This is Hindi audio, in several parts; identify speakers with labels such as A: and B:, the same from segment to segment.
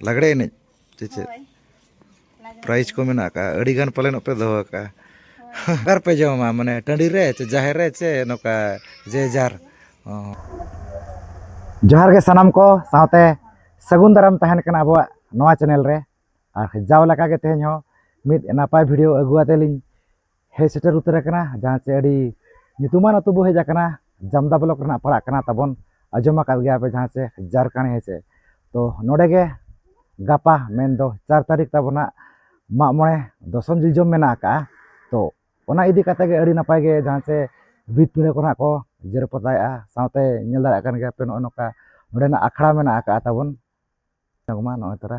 A: लागड़े एनेज चे प्राइज को मेना का अड़ी गान पाले पे दो का कार पे जमा माने टंडी रे चे जाहिर रे चे नोका जे जार जोहार के सनाम को साथे सगुन दाराम तहन कना अब नवा चैनल रे और जाव लका के तेहन हो मिद नापाय वीडियो अगुआते लिन हे सेटर उतर कना जहां से अड़ी नितुमान अतु बो हेजा कना जामदा ब्लॉक रना पड़ा कना तबन अजमा का गया पे जहां से झारखंड है से तो नोडे के गापा मेन दो 4 तारीख तबना मा मणे दसम जिलजम मेना का तो ओना इदी कते गे अड़ी नापाय गे जहां से बीत पिणे कोना को जेर पताया साथे नेल दाड़ा कन गे पे नोका नोडेना अखड़ा मेना का तबन नगमा नो तरा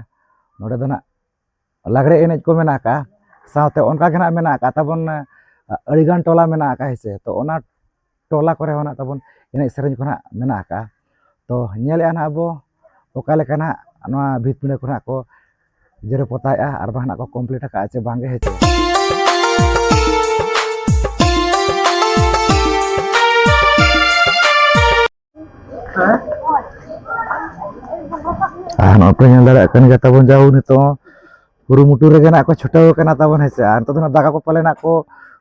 A: नोडे दना लागड़े एनेज को मेना का साथे ओनका गना मेना का तबन अड़ीगान टोला मेना का हेसे तो ओना टोला करे होना तबन एनेज सेरेंज कोना मेना का तो नेल आना अबो ओका लेकाना नवा बीत पिणे कोना को जेर पताया आर बाहना को कंप्लीट का चे बांगे हेचे नोटे नेल दाड़ा कन गे तबन जाऊ नितो कुरुमुटु रे गना को छुटाव कना तबन हेसे आर तो दागा को पाले ना को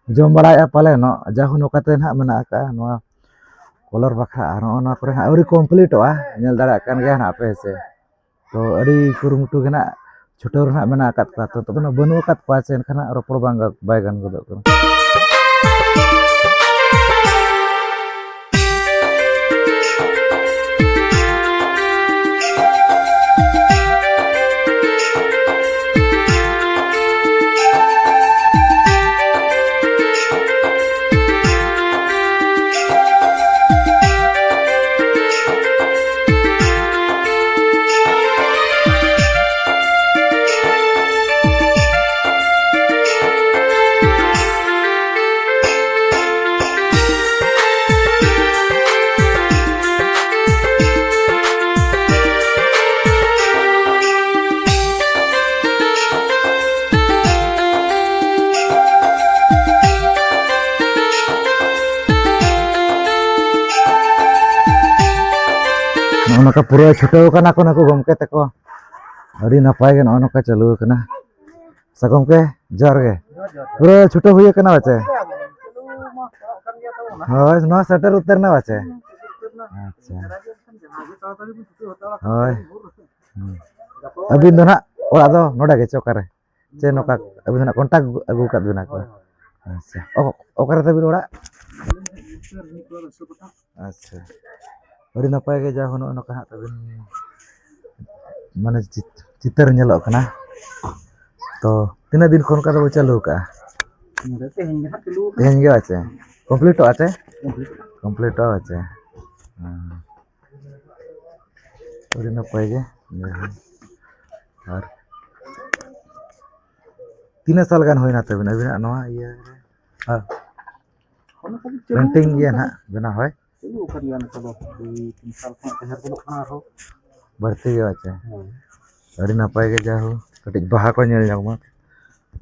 A: जम बड़ाया पाले न जाहु नोकाते ना मेना का नवा कलर बखा आर ओना करे आउरी कंप्लीटवा नेल दाड़ा कन गे ना पे हेसे तो अड़ी कुरुमुटु गना छुटाव ना मेना का तो ना बनु का पासे एनखाना रोपड़ बांग बाय गान गदो कना नोका पूरा छुटाव कना को नको गमके तको अड़ी नपाय गे नोका चालू कना सगम के जर गे पूरा छुटाव हुए कना बचे होय नो सेटर उतर ना बचे अच्छा होय अबिन दो ना ओरा दो नोडा गे चोकारे चे नोका अबिन ना कांटेक्ट अगु का बिना को अच्छा ओकरे तबिन ओरा अच्छा अड़ी नपाय गे जा होनो नोका हा तबिन माने चितर नेलो कना तो तीना दिन कोन का दो चालू का तेहन गे आछे कंप्लीट आछे कंप्लीट आछे अड़ी नपाय गे और तीना साल गान होइना तबिन अबिना नवा इया हां पेंटिंग ये ना बना होय बढ़ती गया अच्छा अड़ी नपाय के जाहु कटिज बाहा को नेल जामा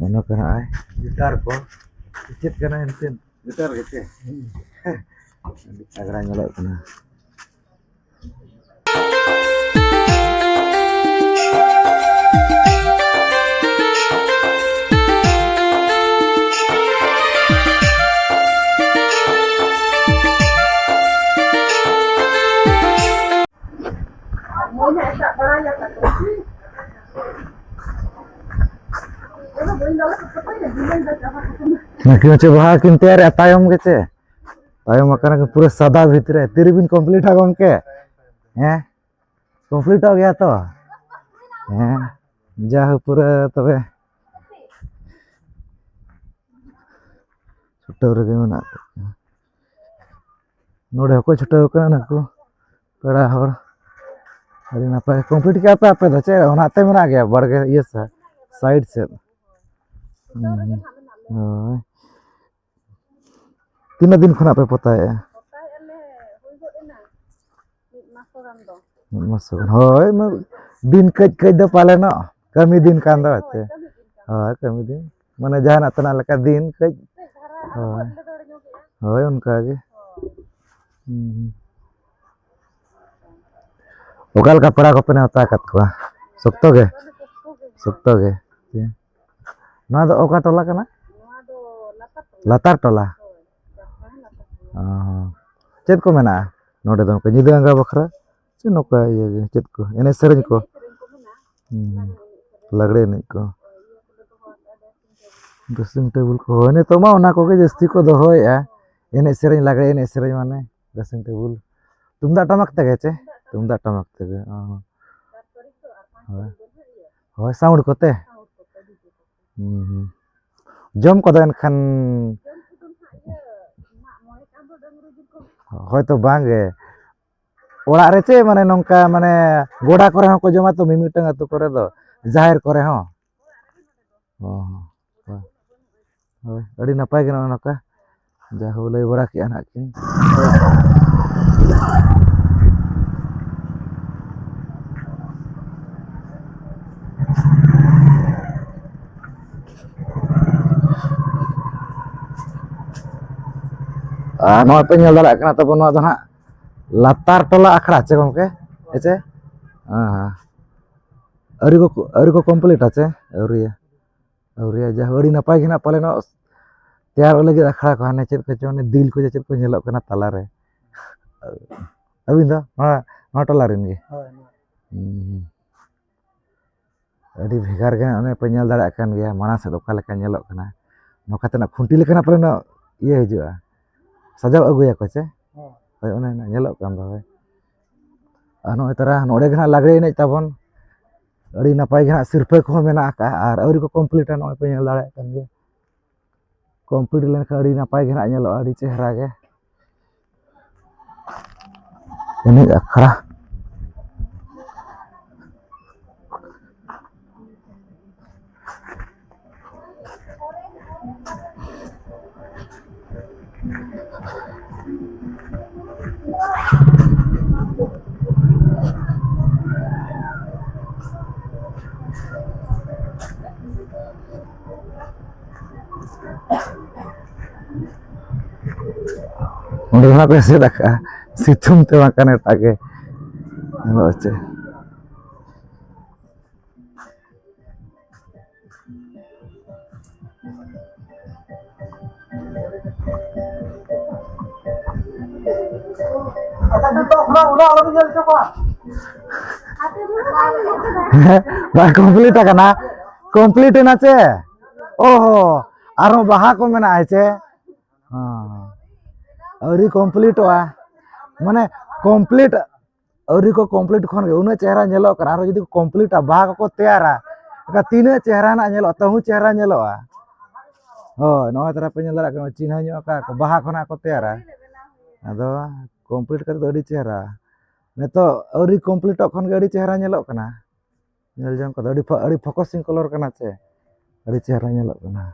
A: मनो कना आय गिटार को चेत कना एनतेन गिटार गेचे अगरा नेलो कना क्यों चे बहा किन तैयार तायम गे चे तायम अकना पूरा सादा भीतरे तिरबिन कंप्लीट आ गमके हैं कंप्लीट हो गया तो हैं जा पूरा तबे छुटाव रे मेना नोडे को छुटाव कना नको पेड़ा हर अड़ी नापाय कंप्लीट के आपे आपे दचे ओनाते मेना गया बड़गे ये साइड से तीन दिन खना पे पताए होय दिन कज कज दो पाले न कमी दिन कान दो अच्छे होय कमी दिन माने जहां तना लका दिन कज होय होय उनका के ओकाल का पड़ा को पे होता कत को Sokto ge. Sokto ge. Nah do oka tola kana? Latar tola. Chet ko mena? Node do ko nyida anga bakra. Che noka ye chet ko. Ene sereng ko. Lagde ne ko. Dressing table ko ene to ma ona ko ge jasti ko dohoya. Ene sereng lagde ene sereng mane dressing table. Tumdak tamak tege che? Tumdak tamak tege. Hoi sound kote. Jom ko dan kan hoyto bangge. Orak re che mane nongka mane goda kore hon ko joma to mimitang atu kore do jahir kore hon. Hoi adi napai ge nongka jahu lay bora ki anak kin. Noa pe nyel darak kana tabon noa do na latar tola akhra che gomke eche ari ko complete ache auria ja adi napai gina pale no tayar lagi akhra ko hane chet ko chone dil ko chet ko nyelok kana tala re abin do no tola rin ge adi bhegar ge one pe nyel darak kan ge mana se oka leka nyelok kana noka tena khunti lekana pale no iye hijua sajau aguya ko che hoi one nyelok kan do hoi ano tara node gna lagre ene tabon adi napai gna sirpe ko mena ka ar auri ko complete no pe nyel darak kan ge complete len ka adi napai gna nyelok adi chehra ge ini akhra udah apa sih tak situng tuh makan etake nggak aja bah komplit kana komplit na che oh aro baha ko mena ache auri complete wa mane complete auri ko complete khon ge una chehra nyelo kar aro jodi complete baha ko tayara ka tina chehra na nyelo tahu chehra nyelo oh no tara pe nyelo ka chinha nyo ka baha khona ko tayara ado complete kate adi chehra neto auri complete khon ge adi chehra nyelo kana nyel jong ko adi focusing color kana che adi chehra nyelo kana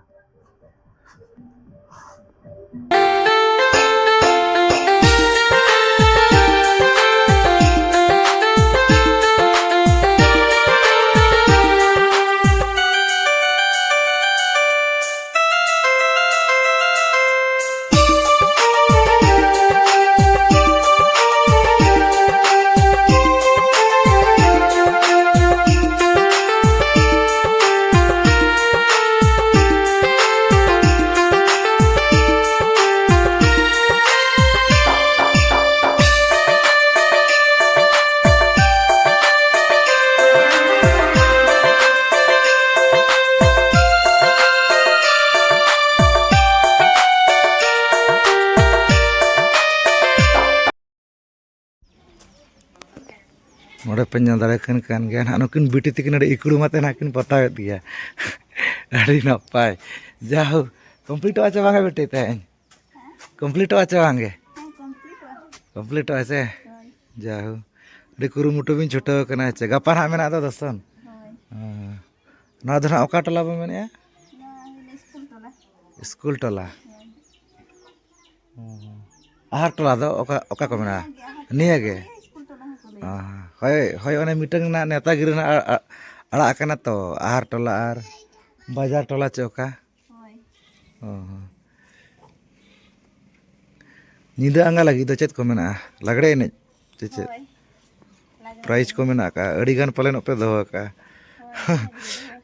A: Node penyal darekan kan ge nukin biti tikin ada ikudu mate nakin patawet dia adi napai jauh complete acha bange bete teh complete acha bange complete acha jauh adi kurumutu bin choto kana acha gapa na mena do doson na do na oka tola ba mene school tola ahar tola do oka ko mena niya ge hoi one mitang na netagiri na arak kana to ahar tola ar bajar tola choka nyida anga lagi do chet ko mena lagre ene chet prize को मेना का अड़ी गान पालन पे दो का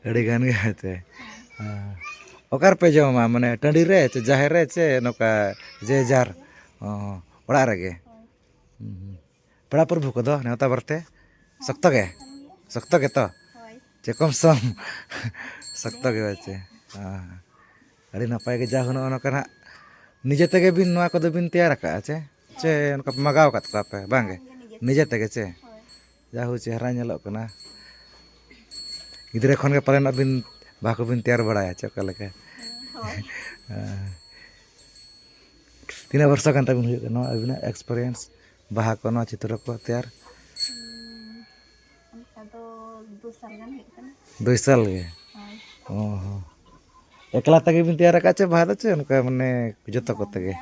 A: अड़ी गान गे ते ओकार पे जमा माने टंडी रे चे जाहेर रे चे नोका जे जार ओड़ा रगे पड़ा प्रभु को दो नेवता बरते सकतो के तो चे कम सम सकतो के बाचे अड़ी नपाय के जा हुनो नोका ना निजे तेगे बिन नोआ को दो बिन तैयार का चे नोका मगाव कात को पे बांगे निजे तेगे चे जाहु चेहरा नेलोक कना गिद्रे खन के पालन अबिन बाको बिन तैयार बड़ाया चका लेके तीना वर्ष कान तबिन हुई नो अबिना एक्सपीरियंस बाहा को नो चित्र को तैयार दो साल गे ओह एकला तक बिन तैयार का चे बाहा दो चे उनका माने जतो को तगे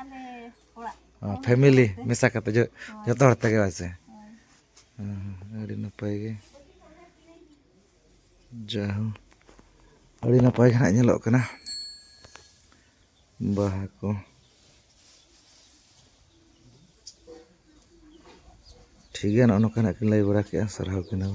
A: फैमिली मिसा कते जतो हर तगे वासे अड़ी नपाय गे जाहु अड़ी नपाय खाना नेलोक कना बाहा को ठीक है ना नोका किन लई बड़ा के सरहाव किना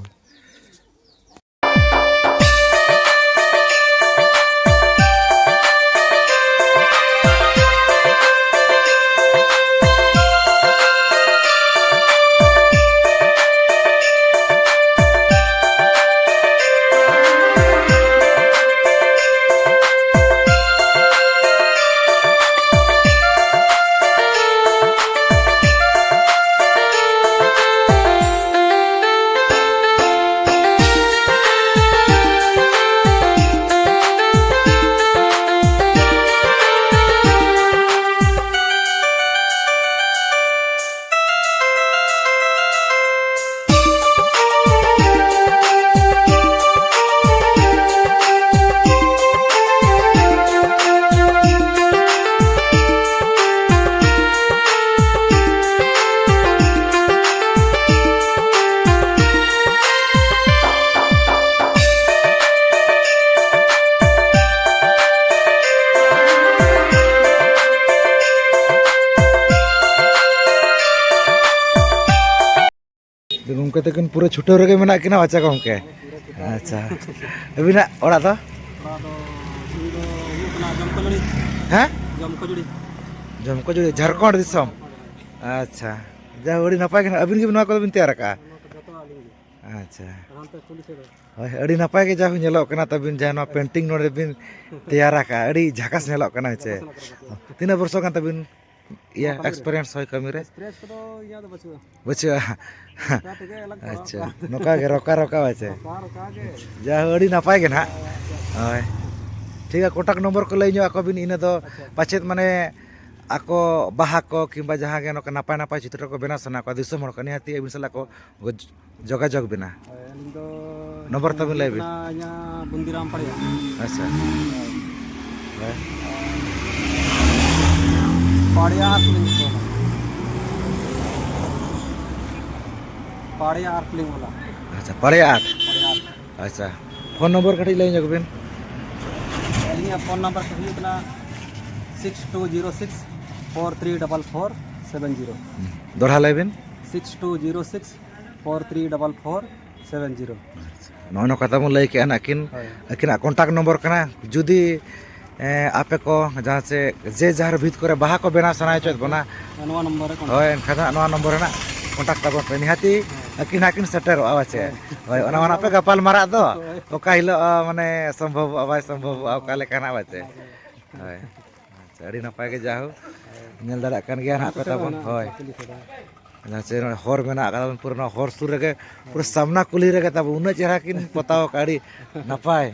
A: गमके तक पूरा छुट्टी रगे मेना किना बच्चा गमके अच्छा अबिना ओड़ा तो हैं जमकोजुड़ी झारखंड दिसम अच्छा जा अड़ी नपाय के अबिन के नवा को बिन तैयार का अच्छा अड़ी नपाय के जा नेलोक कना तबिन जा नवा पेंटिंग नोडे बिन तैयार का अड़ी झकास नेलोक कना चे तीना वर्ष कान तबिन या एक्सपीरियंस होय कमी रे बचुआ अच्छा नोका के रोका बाचे जा अड़ी नपाय के ना होय ठीक है कॉन्टैक्ट नंबर को लई को बिन इना दो पाचेत माने आको बाहा को किंबा जहां गे नोका नपाय नपाय चित्र को बेना सना को दिसम हड़ को निहाती अबिन सला को जोगाजोग बिना नंबर तबिन लई बिन
B: बुंदीराम पड़िया
A: अच्छा
B: पाड़िया आर्कलिंग वाला
A: अच्छा पड़े आठ अच्छा फोन नंबर कटी लई जग बिन
B: फोन नंबर कना 6206434470
A: दोहरा लई बिन
B: 6206434470
A: नो कथा मन लई के अकिन कॉन्टैक्ट नंबर कना जुदी आपे को जहाँ से जे जहाँ भीत करे बाहा को बेना सनाय चोत बना होय एनखादा नवा नंबर ना कॉन्टैक्ट तब पे निहाती अकिन हाकिन सेटर आवाचे होय ओना ओना पे गपाल मारा दो ओका हिलो माने संभव अबाय संभव ओका लेकाना आवाचे होय अच्छा अड़ी नपाय के जाहु नेल दाड़ा कान गया ना पे तबन होय जहाँ से हर मेना का पूरा हर सुर रे पूरा सामना कुली रे तब उन चेहरा किन पताओ काड़ी नपाय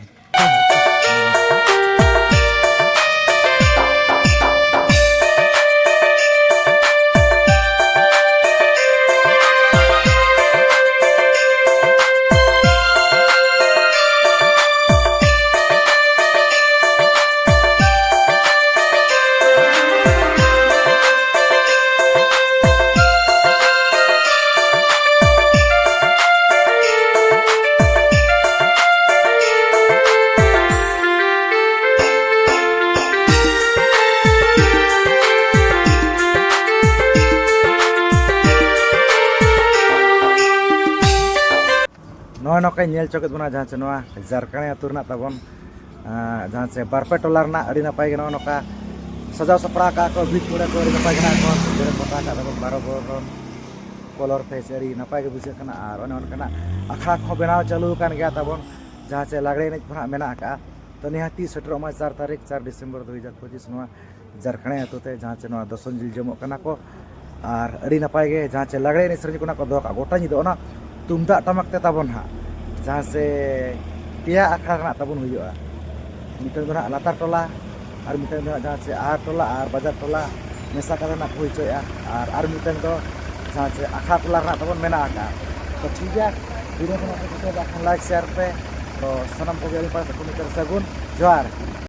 A: ᱱᱚᱜᱼᱚᱭ ᱱᱚᱝᱠᱟᱧ ᱧᱮᱞ ᱪᱚ ᱠᱮᱫ ᱵᱚᱱᱟ ᱡᱟᱦᱟᱸ ᱪᱮ ᱱᱚᱣᱟ ᱡᱷᱟᱨᱠᱟᱸᱰ ᱟᱹᱛᱩ ᱨᱮᱱᱟᱜ ᱛᱟᱵᱚᱱ ᱡᱟᱦᱟᱸ ᱪᱮ ᱵᱟᱨᱯᱮ ᱴᱚᱞᱟ ᱨᱮᱱᱟᱜ ᱟᱹᱰᱤ ᱱᱟᱯᱟय ᱜᱮ ᱱᱚᱜᱼᱚ ᱱᱚᱝᱠᱟ ᱥᱟᱡᱟᱣ ᱥᱟᱯᱲᱟᱣ ᱠᱟᱜ ᱠᱚ ᱵᱷᱤᱛ ᱠᱚᱨᱮ ᱠᱚ ᱟᱹᱰᱤ ᱱᱟᱯᱟय ᱜᱮ ᱱᱟᱜ ᱠᱚ ᱡᱮᱨᱮᱲ ᱯᱚᱛᱟᱣ ᱠᱟᱜ ᱛᱟᱵᱚᱱ 12 ᱵᱚᱨᱚᱱ कलर पे से अड़ी नपाय के बुझे कना और अने आखड़ा को बनाव चालू कान गया तबन जहाँ से लागड़े एनज को मेना का तो निहाती सेटर 4 तारीख 4 डिसेम्बर 2025 नवा झारखंड अतुते जहाँ से दर्शन जिल जमो कना को और अड़ी नपाय के जहाँ से लागड़े एनज सेरें को दो गोटा निदो ना तुमदाग टमाक ते तबन हा जहाँ से पिया आखड़ा तबन हुआ मिटन दो लातार टोला और मिटन दो जहाँ से आर टोला और बाजार टोला मेसा का हुईचोया और मिटन दो जहाँ से आखा टोला तबन मेना का तो ठीक है वीडियो को लाइक शेयर पे तो सनम को सगुन जोहार।